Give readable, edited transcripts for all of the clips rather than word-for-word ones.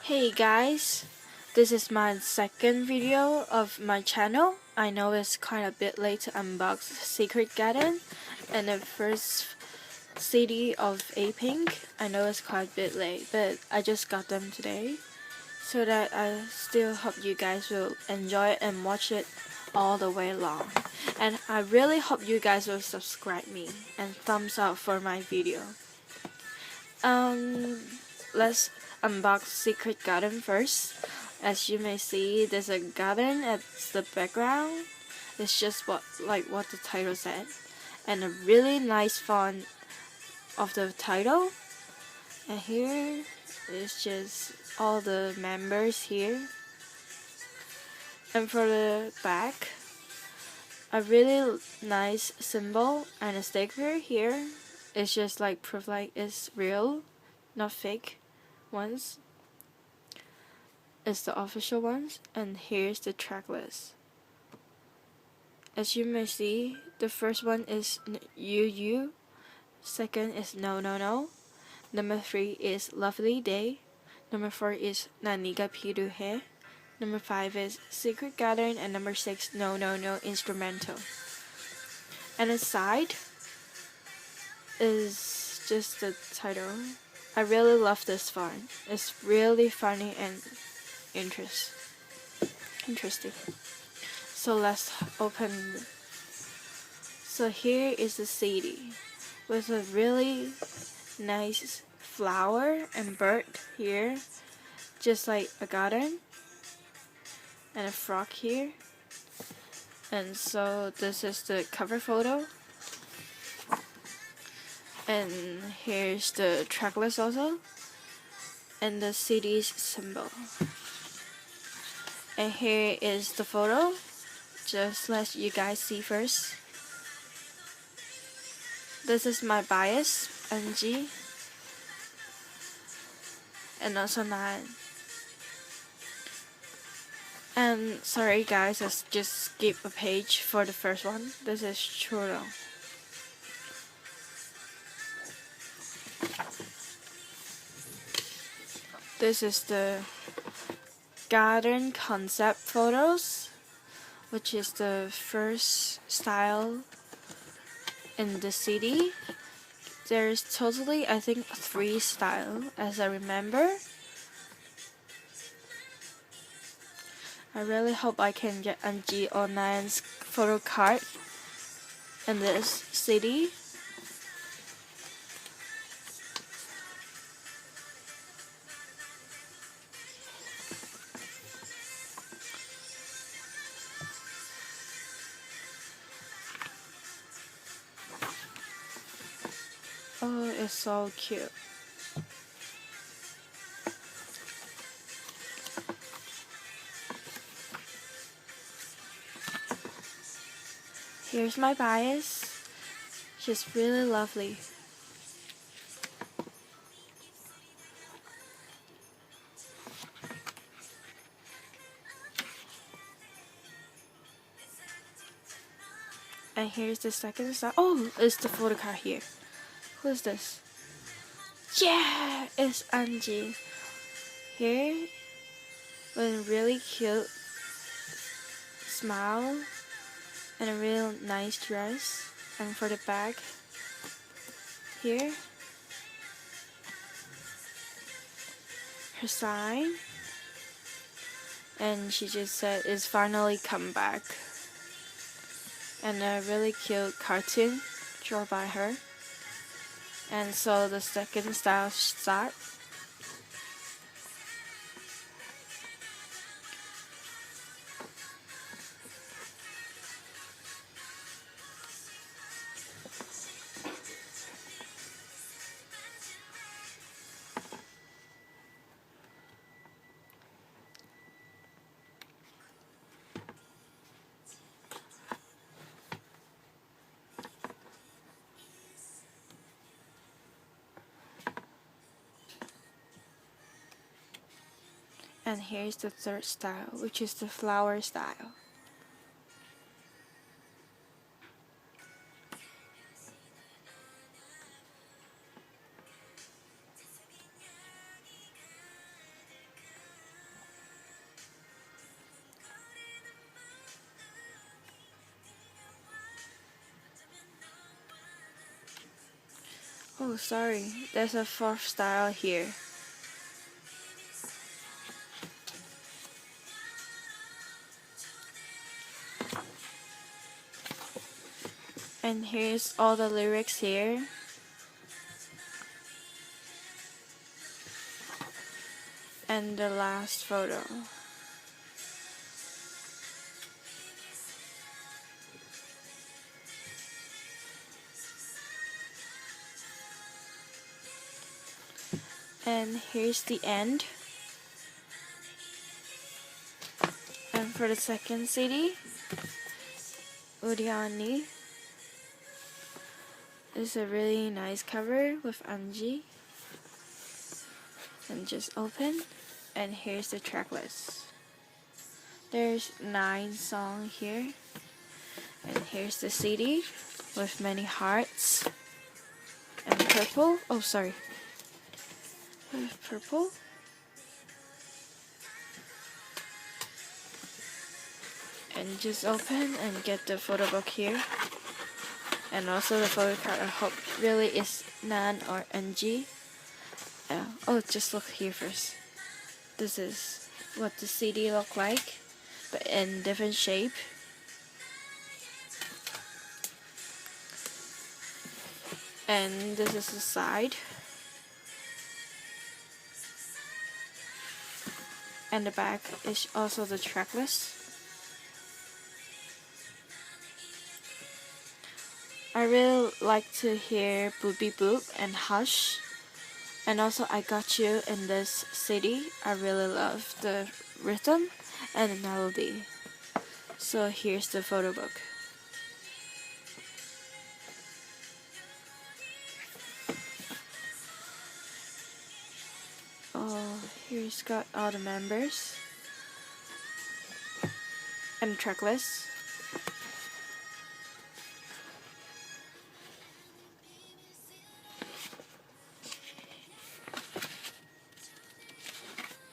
Hey guys, this is my second video of my channel. I know it's kind of a bit late to unbox Secret Garden and the first CD of Apink. I know it's quite a bit late, but I just got them today, so that I still hope you guys will enjoy it and watch it all the way along. And I really hope you guys will subscribe me and thumbs up for my video. Let's unbox Secret Garden first. As you may see, there's a garden at the background. It's just what the title said, and a really nice font of the title. And here is just all the members here. And for the back, a really nice symbol and a sticker here. It's just like proof like it's real, not fake ones. It's the official ones, and here's the track list. As you may see, the first one is You, second is No, number 3 is Lovely Day, number 4 is Naniga Piruhe, number 5 is Secret Garden, and number 6 No Instrumental. And inside is just the title. I really love this font. It's really funny and interesting. So let's open. So here is the CD with a really nice flower and bird here, just like a garden, and a frog here. And so this is the cover photo, and here's the track list also, and the CD's symbol. And here is the photo. Just let you guys see first. This is my bias, NG, and also 9. And sorry guys, let's just skip a page for the first one. This is Churro. This is the garden concept photos, which is the first style in the CD. There's totally, I think, 3 styles as I remember. I really hope I can get NG09's photo card in this CD. Oh, it's so cute. Here's my bias. She's really lovely. And here's the second style. Oh, it's the photo card here. Who is this? Yeah, it's Angie. Here, with a really cute smile and a real nice dress. And for the back, here, her sign. And she just said, "It's finally come back." And a really cute cartoon drawn by her. And so the second style start. And here's the third style, which is the flower style. Oh, sorry. There's a fourth style here. And here's all the lyrics here. And the last photo. And here's the end. And for the second CD, Une Annee. It's a really nice cover with Angie. And just open. And here's the track list. There's 9 songs here. And here's the CD with many hearts. And purple. Oh, sorry. Purple. And just open and get the photo book here. And also the photo card. I hope really is Nan or NG. Oh, just look here first. This is what the CD look like, but in different shape. And this is the side. And the back is also the track list. I really like to hear Boopy Boop and Hush. And also I Got You in this CD. I really love the rhythm and the melody. So here's the photo book. Oh, here's got all the members. And track list.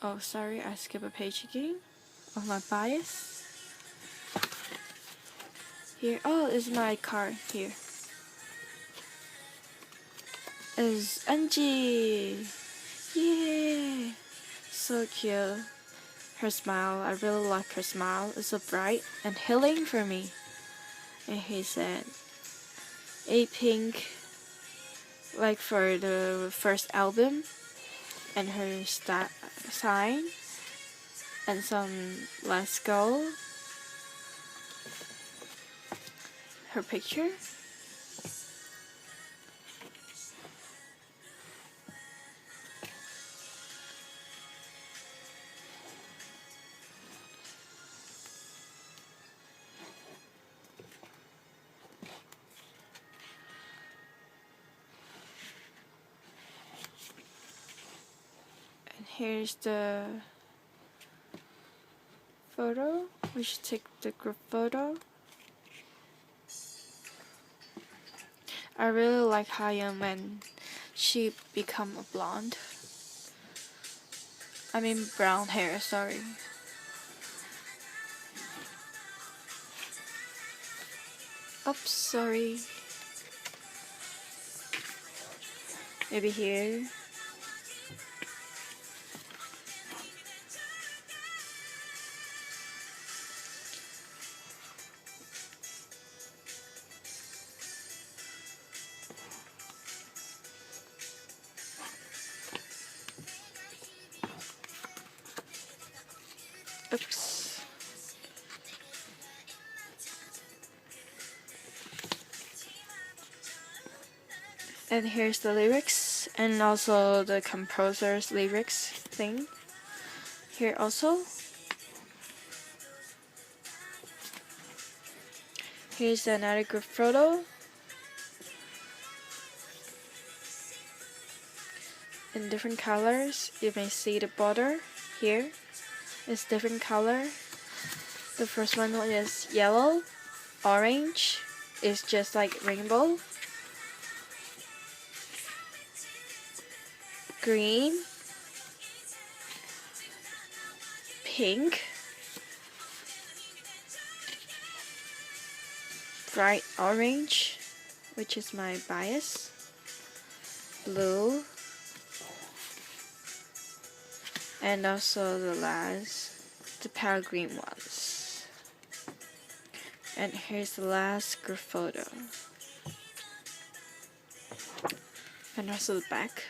Oh, sorry, I skipped a page again of my bias. Here, oh, is my card here. Is Angie. Yeah, so cute. Her smile, I really like her smile. It's so bright and healing for me. And he said, Apink, like for the first album, and her sign, and some Let's Go, her picture. And here's the photo. We should take the group photo. I really like Hayam when she become a blonde. I mean brown hair, sorry. Oops, sorry. Maybe here. Oops. And here's the lyrics and also the composer's lyrics thing. Here also. Here's another group photo. In different colors. You may see the border here. It's different color. The first one is yellow, orange. It's just like rainbow. Green, pink, bright orange, which is my bias, blue, and also the last, the pale green ones. And here's the last group photo. And also the back.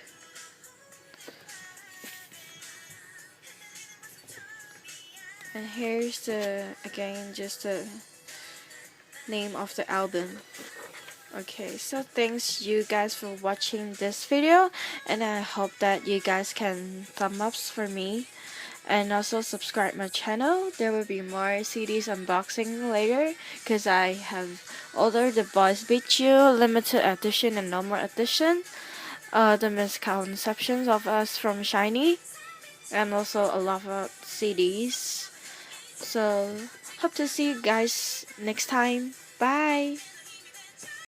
And here's again just the name of the album. Okay, so thanks you guys for watching this video, and I hope that you guys can thumb ups for me, and also subscribe my channel. There will be more CDs unboxing later, because I have ordered the Boys Beat You limited edition and normal edition, the misconceptions of us from Shiny, and also a lot of CDs. So hope to see you guys next time. Bye.